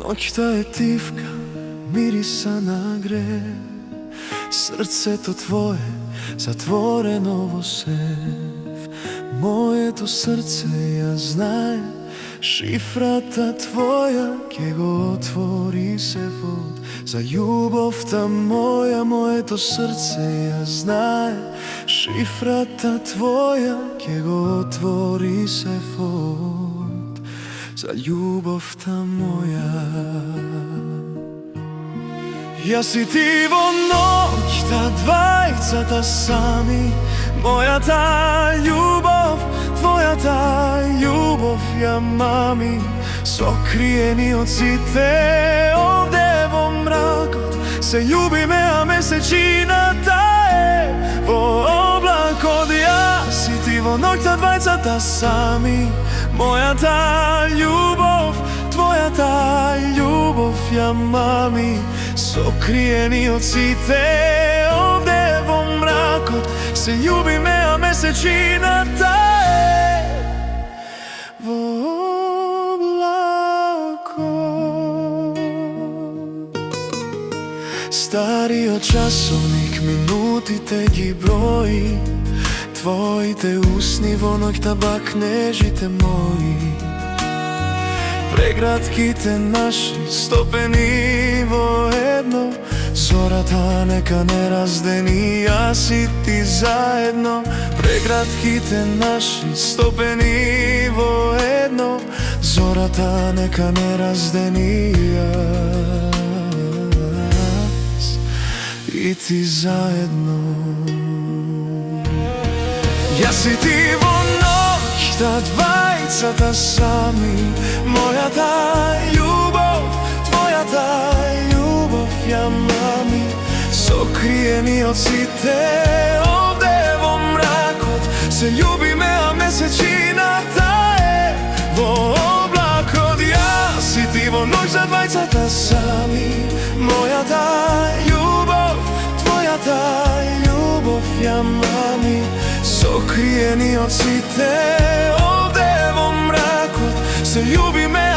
Ноќта е тивка, мириса на грев. Срцето твое затворено во сев. Моето срце ја знае, шифрата твоја ке го отвори севот. За љубовта моја, моето срце ја знае, шифрата твоја ке го отвори севот. За љубовта моја. Јас и ти во ноќта, двајцата сами, мојата љубов, твојата љубов ја мами. Сокриени од сите овде во мракот, се љубиме, а месечината е во облакот. Јас и ти во ноќта, двајцата сами, мојата љубов, твојата љубов ја мами. Сокриени од сите овде во мракот, се љубиме, а месечината е во облакот. Стариот часовник минутите ги брои, твоите усни во ноќта бакнежите мои. Прегратките наши стопени во едно, зората нека не раздени, јас и ти заедно. Прегратките наши стопени во едно, зората нека не раздени, јас и ти заедно. Јас и ти во ноќта, двајцата сами, мојата љубов, твојата љубов ја мами. Сокриени од сите овде во мракот, се љубиме, а месечината е во облакот. Јас и ти во ноќта, двајцата сами, мојата љубов, твојата љубов ја мами. Сокриени од сите овде во мракот, се љубиме,